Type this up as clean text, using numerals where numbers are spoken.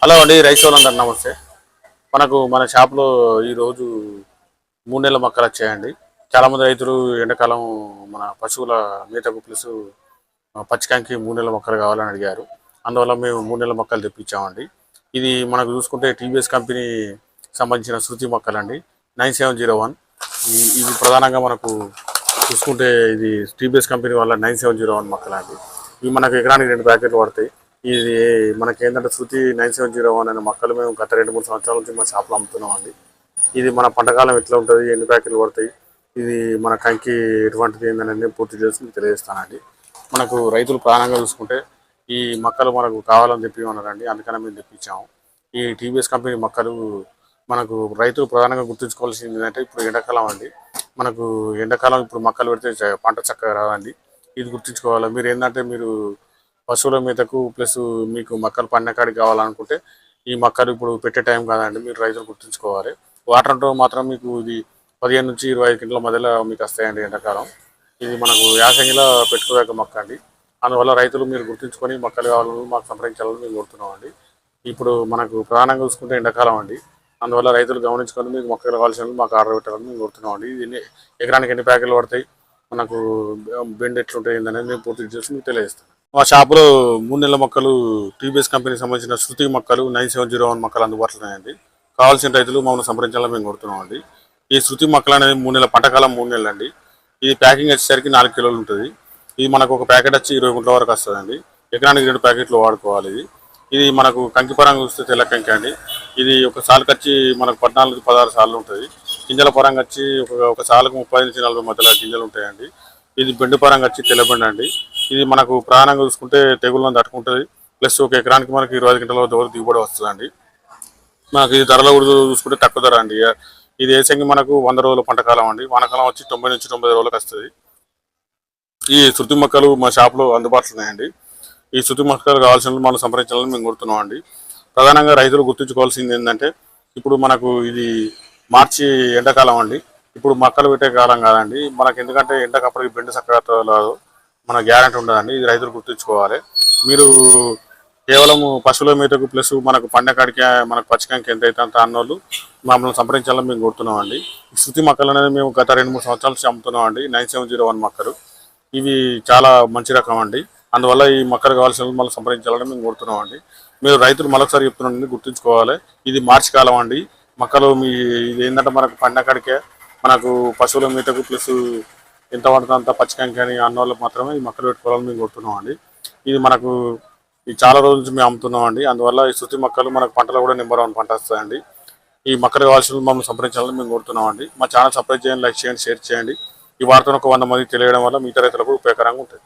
Hello అండి, రైతు సోదరులందరూ నమస్తే. మన షాప్లో ఈరోజు 3 నెలల మొక్కలు వచ్చాయండి. చాలామంది రైతులు ఎండాకాలం మన పశువుల మేతకు ప్లస్ పచ్చికాయకి 3 నెలల మొక్కలు కావాలని అడిగారు. అందువల్ల మేము 3 నెలల మొక్కలు తెప్పించామండి. ఇది మనకు చూసుకుంటే టీవీఎస్ కంపెనీ సంబంధించిన శృతి మొక్కలండి, 9701. ఇది ప్రధానంగా మనకు చూసుకుంటే ఇది టీవీఎస్ కంపెనీ వాళ్ళ 9701 మొక్కలండి. ఇవి మనకు ఎకరానికి 2 ప్యాకెట్లు పడతాయి. ఇది మనకి ఏంటంటే శృతి 9701 అనే మొక్కలు మేము గత 2-3 సంవత్సరాల నుంచి మా షాప్లో అమ్ముతున్నాం అండి. ఇది మన పంటకాలం ఎట్లా ఉంటుంది, ఎన్ని ప్యాకెట్లు పడతాయి, ఇది మన కంకి ఎటువంటిది ఏంటనేది పూర్తి చేసి మీకు తెలియజేస్తానండి. మనకు రైతులు ప్రాణంగా చూసుకుంటే ఈ మొక్కలు మనకు కావాలని చెప్పి అందుకనే మేము తెప్పించాము. ఈ టీవీఎస్ కంపెనీ మొక్కలు మనకు రైతులు ప్రధానంగా గుర్తుంచుకోవాల్సింది ఏంటంటే ఇప్పుడు ఎండాకాలం అండి. మనకు ఎండాకాలం ఇప్పుడు మొక్కలు పెడితే పంట చక్కగా రాదండి. ఇది గుర్తుంచుకోవాలి. మీరు ఏంటంటే మీరు పశువుల మేతకు ప్లస్ మీకు మొక్కలు పండిన కాడికి కావాలనుకుంటే ఈ మొక్కలు ఇప్పుడు పెట్టే టైం కాదండి. మీరు రైతులు గుర్తుంచుకోవాలి. వాటర్తో మాత్రం మీకు ఇది 15 నుంచి 25 క్వింటాల మధ్యలో మీకు వస్తాయండి ఎండాకాలం. ఇది మనకు యాసంగిలో పెట్టుకోలేక మొక్క అండి. అందువల్ల రైతులు మీరు గుర్తుంచుకొని మొక్కలు కావాలని మాకు సంప్రదించాలని మేము కోరుతున్నాం అండి. ఇప్పుడు మనకు ప్రధానంగా చూసుకుంటే ఎండాకాలం అండి. అందువల్ల రైతులు గమనించుకొని మీకు మొక్కలు కావాల్సిన మాకు ఆర్డర్ పెట్టాలని మేము కోరుతున్నాం అండి. ఇది ఎకరానికి ఎన్ని ప్యాకెట్లు పడతాయి, మనకు బెండ్ ఎట్లుంటాయి అనేది మేము పూర్తి చేసి మీకు తెలియజేస్తాం. మా షాపులో 3 నెలల మొక్కలు టీవీఎస్ కంపెనీకి సంబంధించిన శృతి మొక్కలు 9701 మొక్కలు అందుబాటులో ఉన్నాయండి. కావాల్సిన రైతులు మమ్మల్ని సంప్రదించాలని మేము కోరుతున్నాం అండి. ఈ శృతి మొక్కలు అనేది 3 నెలల పంటకాలం 3 నెలలు అండి. ఇది ప్యాకింగ్ వచ్చేసరికి 4 కిలోలు ఉంటుంది. ఇది మనకు ఒక ప్యాకెట్ వచ్చి 20 గుంటల వరకు వస్తుందండి. ఎకరానికి 2 ప్యాకెట్లు వాడుకోవాలి. ఇది మనకు కంకి పరంగా చూస్తే తెల్ల కంకి అండి. ఇది ఒక సాలుకి వచ్చి మనకు 14-16 సార్లు ఉంటుంది. గింజల పరంగా వచ్చి ఒక సాలుకు 30 నుంచి 40 మధ్యలో గింజలు ఉంటాయండి. ఇది బెండు పరంగా వచ్చి తెల్లబెండు అండి. ఇది మనకు ప్రాణంగా చూసుకుంటే తెగుళ్ళను తట్టుకుంటుంది. ప్లస్ ఒక ఎకరానికి మనకి 25 క్వింటాల దిగుబడి వస్తుందండి. మనకి ఇది ధరలో కూడా చూసుకుంటే తక్కువ ధర అండి. ఇది వేసంగి మనకు 100 రోజుల పంటకాలం అండి. వానకాలం వచ్చి 90 నుంచి 90 రోజులకు వస్తుంది. ఈ శృతి మొక్కలు మా షాప్లో అందుబాటులో ఉన్నాయండి. ఈ శృతి మొక్కలు కావాల్సిన మనం సంప్రదించాలని మేము కోరుతున్నాం అండి. ప్రధానంగా రైతులు గుర్తుంచుకోవాల్సింది ఏంటంటే ఇప్పుడు మనకు ఇది మార్చి ఎండాకాలం అండి. ఇప్పుడు మొక్కలు పెట్టే కాలం కాదండి మనకు. ఎందుకంటే ఎండకు అప్పటికి బెండ చక్కగా రాదు, మన గ్యారెంటీ ఉండదండి. ఇది రైతులు గుర్తుంచుకోవాలి. మీరు కేవలం పశువుల మేతకు ప్లస్ మనకు పండకాడికి మనకు పచ్చికంకి ఎంత అయితే అంత అన్నోళ్ళు మమ్మల్ని సంప్రదించాలని మేము కోరుతున్నాం అండి. ఈ శృతి మొక్కలు అనేది మేము గత 2-3 సంవత్సరాల నుంచి అమ్ముతున్నాం అండి. 9701 మొక్కలు ఇవి చాలా మంచి రకం అండి. అందువల్ల ఈ మొక్కలు కావాల్సిన మళ్ళీ సంప్రదించాలని మేము కోరుతున్నాం అండి. మీరు రైతులు మరొకసారి చెప్తున్నాండి, గుర్తుంచుకోవాలి. ఇది మార్చి కాలం అండి. మొక్కలు ఇది ఏంటంటే మనకు పండకాడికే మనకు పశువుల మేతకు ప్లస్ ఎంత పడుతుంది అంత పచ్చికంకి అని అన్నోళ్ళకి మాత్రమే ఈ మొక్కలు పెట్టుకోవాలని మేము కోరుతున్నాం అండి. ఇది మనకు ఇది చాలా రోజుల నుంచి మేము అమ్ముతున్నాం అండి. అందువల్ల ఈ శృతి మొక్కలు మనకు పంటలో కూడా నెంబర్ 1 పంట వస్తాయండి. ఈ మొక్కలు కావాల్సిన మమ్మల్ని సంప్రదించాలని మేము కోరుతున్నాం అండి. మా ఛానల్ సబ్స్క్రైబ్ చేయండి, లైక్ చేయండి, షేర్ చేయండి. ఈ వార్తను ఒక 100 మందికి తెలియడం వల్ల మిగతా రైతులకు ఉపయోగకరంగా ఉంటుంది.